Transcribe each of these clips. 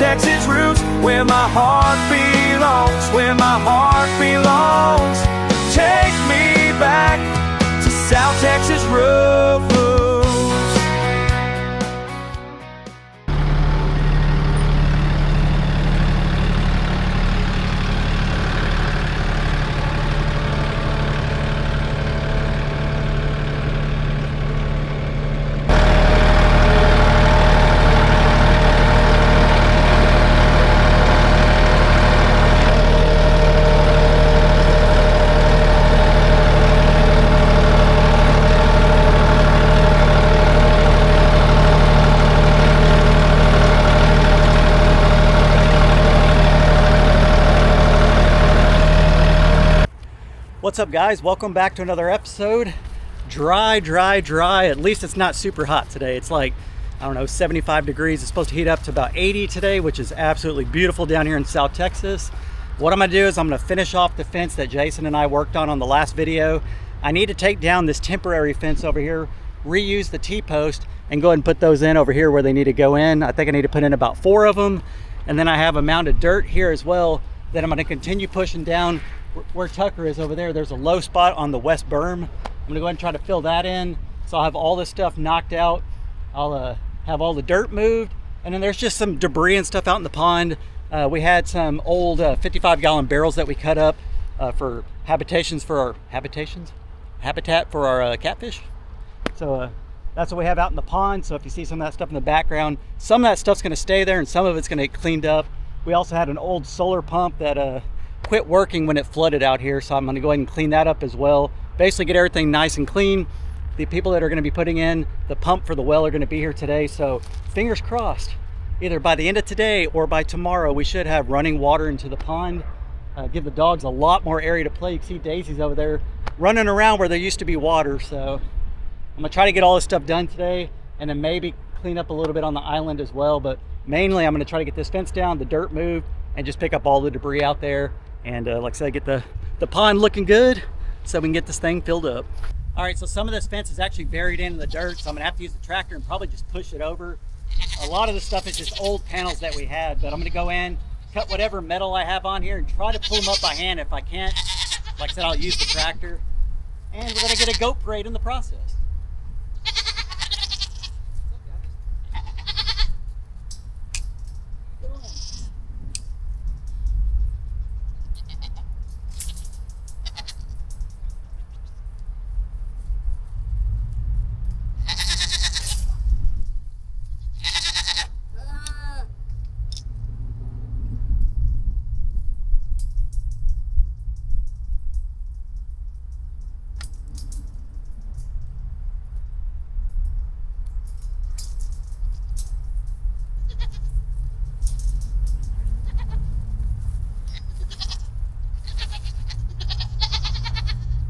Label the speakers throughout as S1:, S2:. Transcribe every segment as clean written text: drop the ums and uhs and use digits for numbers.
S1: Texas roots, where my heart belongs, where my heart belongs. Take me back to South Texas roots.
S2: What's up, guys? Welcome back to another episode. Dry. At least it's not super hot today. It's like, I don't know, 75 degrees. It's supposed to heat up to about 80 today, which is absolutely beautiful down here in South Texas. What I'm gonna do is I'm gonna finish off the fence that Jason and I worked on the last video. I need to take down this temporary fence over here, reuse the T-post, and go ahead and put those in over here where they need to go in. I think I need to put in about 4 of them. And then I have a mound of dirt here as well that I'm gonna continue pushing down. Where Tucker is over there, there's a low spot on the west berm. I'm gonna go ahead and try to fill that in. So I'll have all this stuff knocked out. I'll have all the dirt moved. And then there's just some debris and stuff out in the pond. We had some old 55-gallon barrels that we cut up for habitat for our catfish. So that's what we have out in the pond. So if you see some of that stuff in the background, some of that stuff's gonna stay there and some of it's gonna get cleaned up. We also had an old solar pump that quit working when it flooded out here, so I'm going to go ahead and clean that up as well. Basically get everything nice and clean. The people that are going to be putting in the pump for the well are going to be here today, so fingers crossed, either by the end of today or by tomorrow we should have running water into the pond. Give the dogs a lot more area to play. You can see Daisy's over there running around where there used to be water. So I'm going to try to get all this stuff done today, and then maybe clean up a little bit on the island as well. But mainly I'm going to try to get this fence down, the dirt moved, and just pick up all the debris out there. And like I said, get the pond looking good so we can get this thing filled up. All right, so some of this fence is actually buried in the dirt, so I'm gonna have to use the tractor and probably just push it over. A lot of the stuff is just old panels that we had, but I'm gonna go in, cut whatever metal I have on here and try to pull them up by hand. If I can't, like I said, I'll use the tractor. And we're gonna get a goat parade in the process.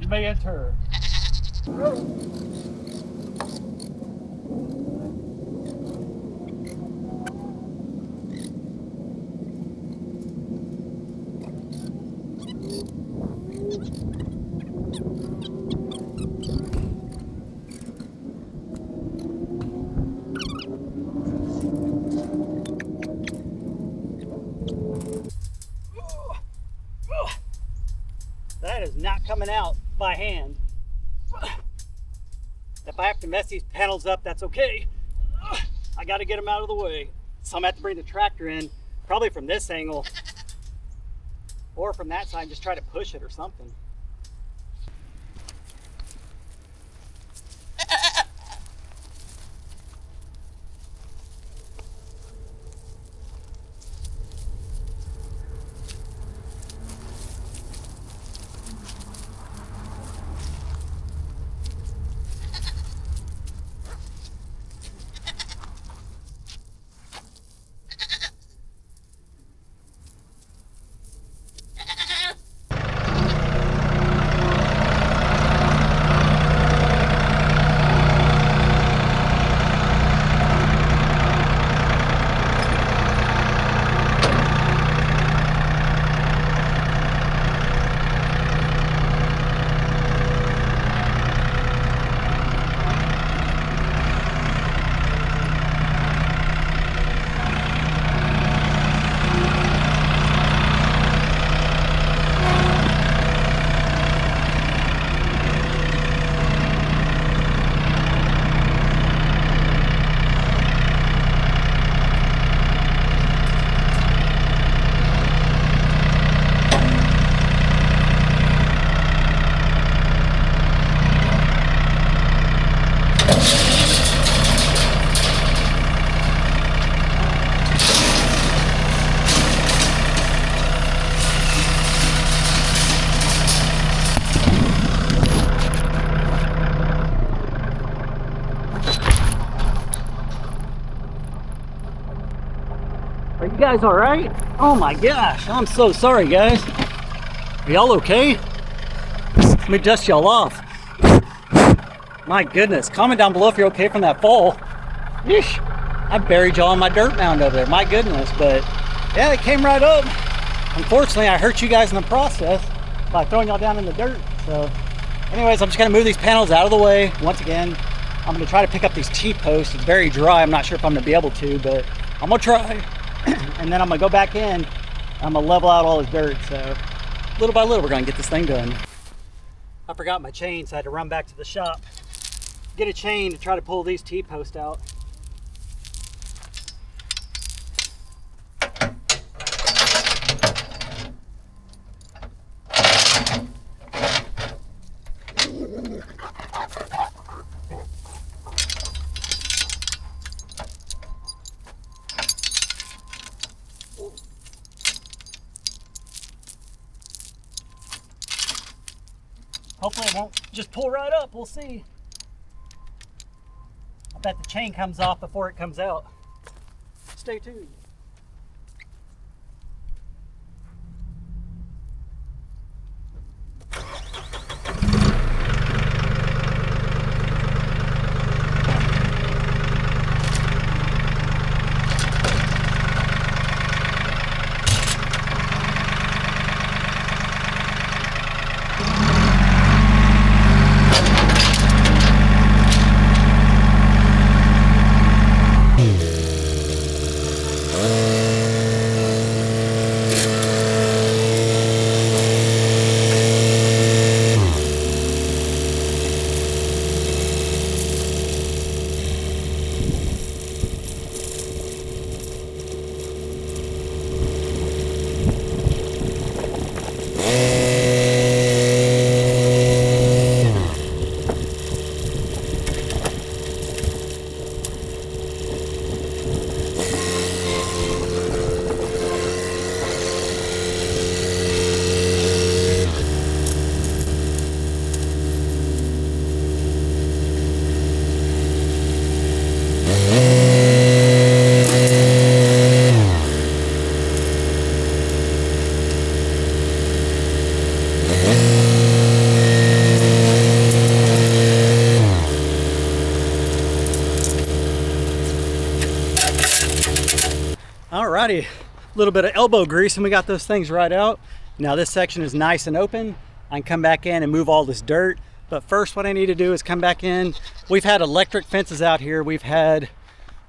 S2: You may enter. That is not coming out by hand. If I have to mess these panels up, that's okay. I got to get them out of the way. So I'm going to have to bring the tractor in, probably from this angle or from that side, just try to push it or something. Are you guys all right? Oh my gosh, I'm so sorry, guys. Are y'all okay? Let me dust y'all off. My goodness, comment down below if you're okay from that fall. Yeesh, I buried y'all on my dirt mound over there. My goodness, but yeah, it came right up. Unfortunately, I hurt you guys in the process by throwing y'all down in the dirt. So anyways, I'm just gonna move these panels out of the way. Once again, I'm gonna try to pick up these T-posts. It's very dry. I'm not sure if I'm gonna be able to, but I'm gonna try. And then I'm gonna go back in. I'm gonna level out all this dirt. So little by little, we're gonna get this thing done. I forgot my chain, so I had to run back to the shop, get a chain to try to pull these T-posts out. Hopefully it won't just pull right up, we'll see. I bet the chain comes off before it comes out. Stay tuned. Alrighty, a little bit of elbow grease and we got those things right out. Now this section is nice and open. I can come back in and move all this dirt. But first what I need to do is come back in. We've had electric fences out here. We've had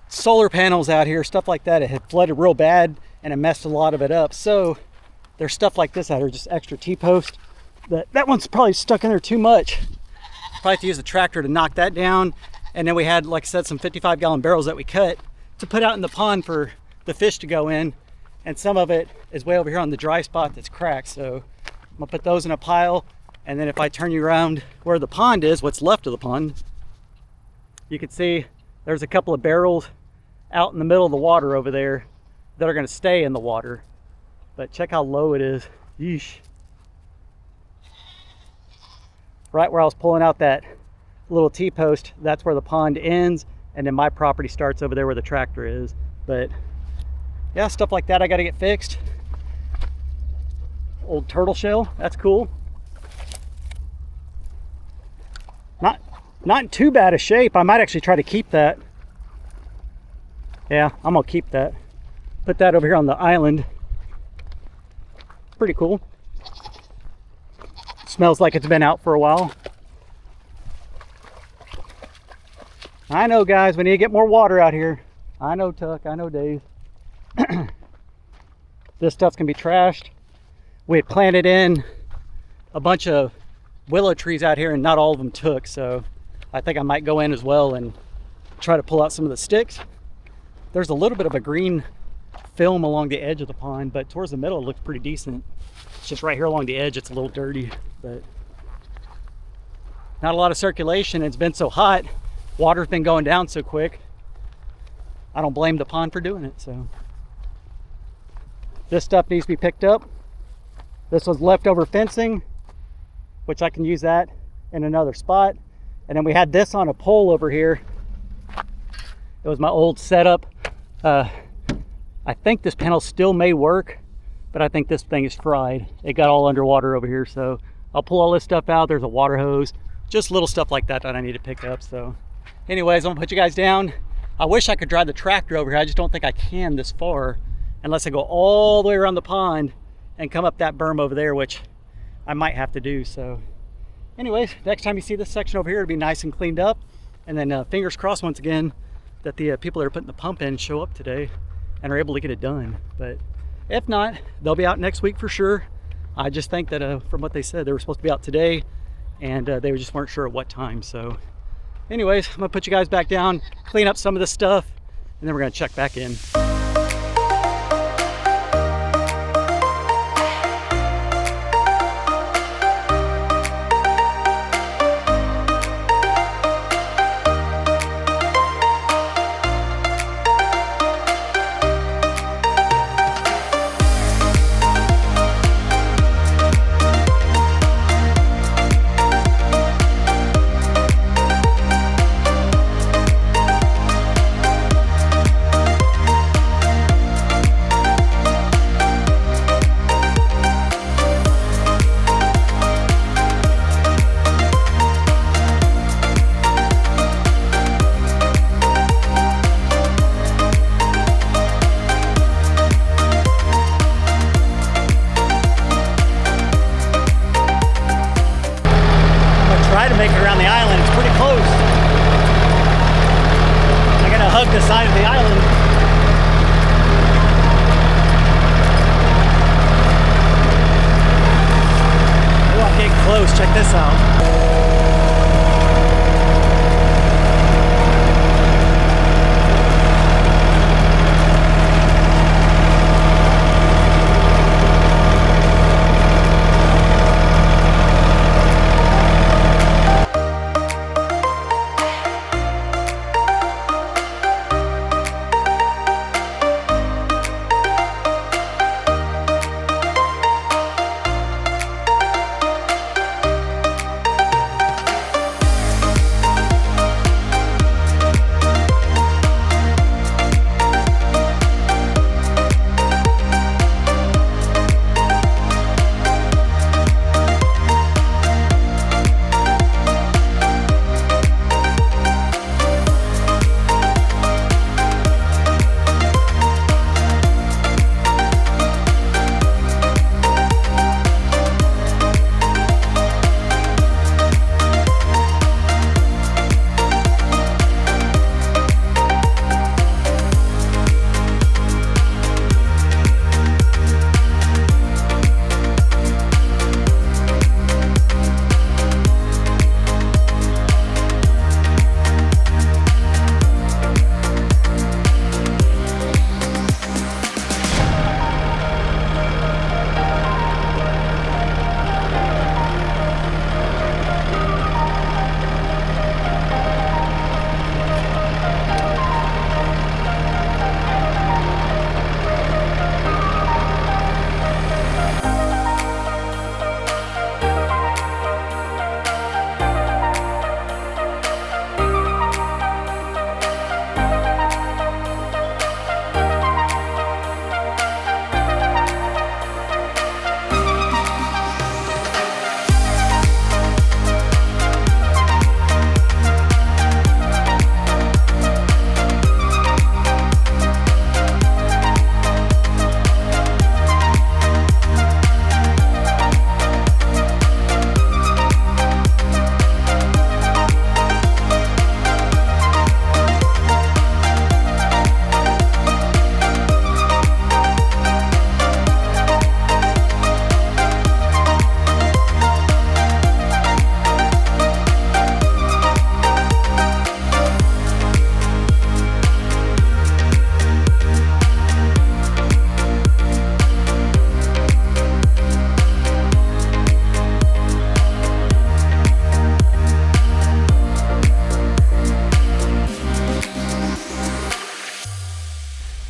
S2: solar panels out here, stuff like that. It had flooded real bad and it messed a lot of it up. So there's stuff like this out here, just extra T-post. That one's probably stuck in there too much. Probably have to use a tractor to knock that down. And then we had, like I said, some 55-gallon barrels that we cut to put out in the pond for the fish to go in, and some of it is way over here on the dry spot that's cracked. So I'm gonna put those in a pile, and then if I turn you around where the pond is, what's left of the pond, you can see there's a couple of barrels out in the middle of the water over there that are gonna stay in the water. But check how low it is. Yeesh. Right where I was pulling out that little T-post, that's where the pond ends, and then my property starts over there where the tractor is. But yeah, stuff like that I got to get fixed. Old turtle shell, that's cool. Not in too bad a shape. I might actually try to keep that. Yeah, I'm gonna keep that. Put that over here on the island. Pretty cool. Smells like it's been out for a while. I know, guys, we need to get more water out here. I know, Tuck, I know, Dave. This stuff's gonna be trashed. We had planted in a bunch of willow trees out here and not all of them took, so I think I might go in as well and try to pull out some of the sticks. There's a little bit of a green film along the edge of the pond, but towards the middle it looks pretty decent. It's just right here along the edge it's a little dirty, but not a lot of circulation. It's been so hot, water's been going down so quick. I don't blame the pond for doing it. So this stuff needs to be picked up. This was leftover fencing, which I can use that in another spot. And then we had this on a pole over here. It was my old setup I think this panel still may work, but I think this thing is fried. It got all underwater over here, so I'll pull all this stuff out. There's a water hose, just little stuff like that that I need to pick up. So anyways, I'm gonna put you guys down. I wish I could drive the tractor over here. I just don't think I can this far unless I go all the way around the pond and come up that berm over there, which I might have to do. So anyways, next time you see this section over here, it'll be nice and cleaned up. And then fingers crossed once again that the people that are putting the pump in show up today and are able to get it done. But if not, they'll be out next week for sure. I just think that from what they said, they were supposed to be out today, and they just weren't sure at what time. So anyways, I'm gonna put you guys back down, clean up some of this stuff, and then we're gonna check back in. To make it around the island. It's pretty close. I gotta hug the side of the island. Oh, I'm getting close. Check this out.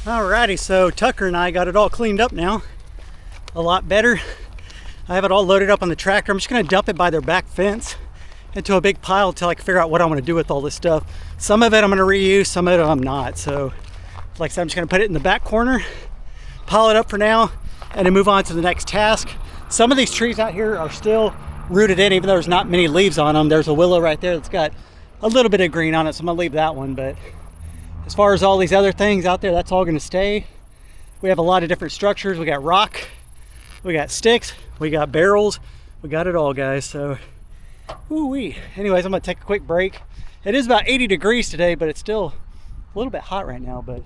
S2: Alrighty, so Tucker and I got it all cleaned up now. A lot better. I have it all loaded up on the tractor. I'm just gonna dump it by their back fence into a big pile until I can figure out what I'm gonna do with all this stuff. Some of it I'm gonna reuse, some of it I'm not. So Like I said, I'm just gonna put it in the back corner, pile it up for now, and then move on to the next task. Some of these trees out here are still rooted in, even though there's not many leaves on them. There's a willow right there that's got a little bit of green on it, so I'm gonna leave that one. But as far as all these other things out there, that's all gonna stay. We have a lot of different structures. We got rock, we got sticks, we got barrels, we got it all, guys. So, woo-wee. Anyways, I'm gonna take a quick break. It is about 80 degrees today, but it's still a little bit hot right now. But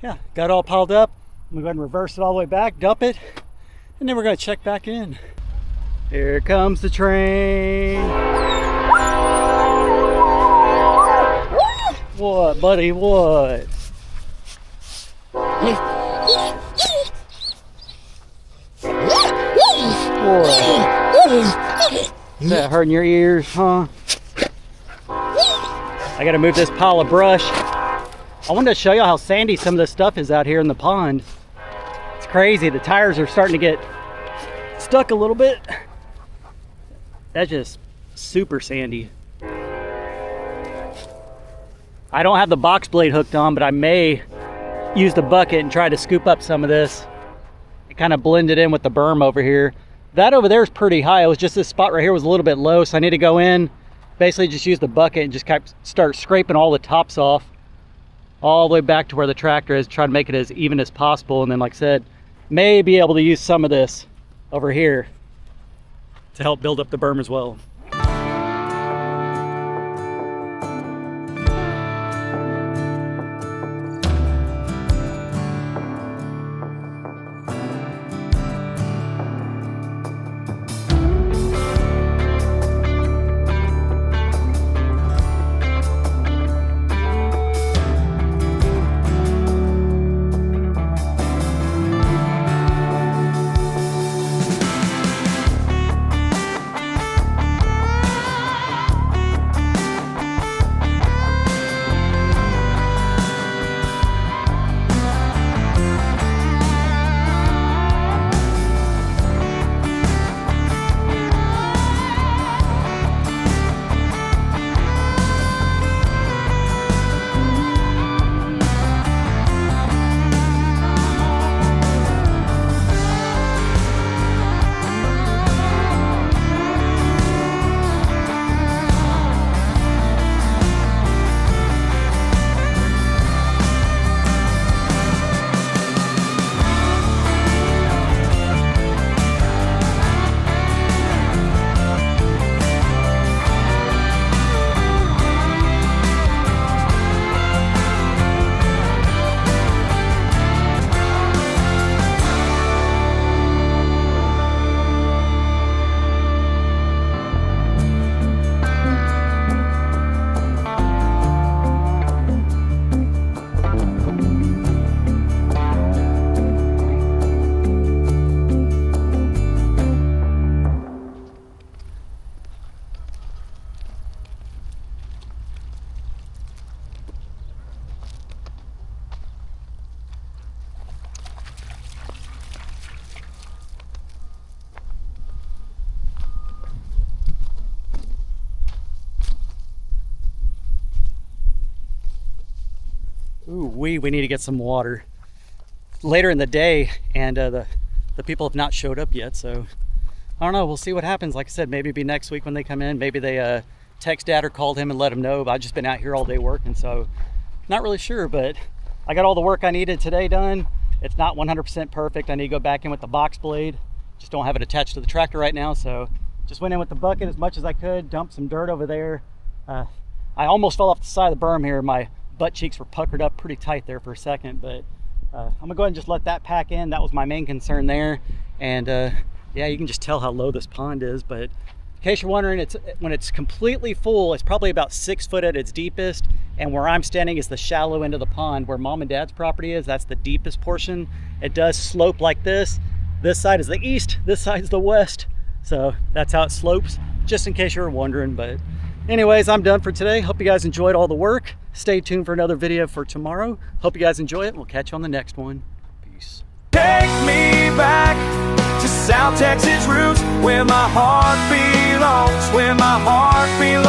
S2: yeah, got it all piled up. I'm gonna go ahead and reverse it all the way back, dump it, and then we're gonna check back in. Here comes the train. What, buddy, what? What? Is that hurting your ears, huh? I gotta move this pile of brush. I wanted to show you how sandy some of this stuff is out here in the pond. It's crazy. The tires are starting to get stuck a little bit. That's just super sandy. I don't have the box blade hooked on, but I may use the bucket and try to scoop up some of this. It kind of blended in with the berm over here. That over there is pretty high. It was just this spot right here was a little bit low, so I need to go in, basically just use the bucket and just kind of start scraping all the tops off, all the way back to where the tractor is, try to make it as even as possible. And then, like I said, may be able to use some of this over here to help build up the berm as well. Ooh, we need to get some water later in the day, and the people have not showed up yet, so I don't know. We'll see what happens. Like I said, maybe it'll be next week when they come in. Maybe they text Dad or called him and let him know. But I've just been out here all day working, so not really sure. But I got all the work I needed today done. It's not 100% perfect. I need to go back in with the box blade. Just don't have it attached to the tractor right now, so just went in with the bucket as much as I could, dumped some dirt over there. I almost fell off the side of the berm here. My butt cheeks were puckered up pretty tight there for a second, but I'm gonna go ahead and just let that pack in. That was my main concern there. And yeah, you can just tell how low this pond is. But in case you're wondering, when it's completely full, it's probably about 6 foot at its deepest. And where I'm standing is the shallow end of the pond. Where Mom and Dad's property is, that's the deepest portion. It does slope like this. This side is the east, this side's the west. So that's how it slopes, just in case you were wondering. But anyways, I'm done for today. Hope you guys enjoyed all the work. Stay tuned for another video for tomorrow. Hope you guys enjoy it. We'll catch you on the next one. Peace.
S1: Take me back to South Texas roots, where my heart belongs, where my heart belongs.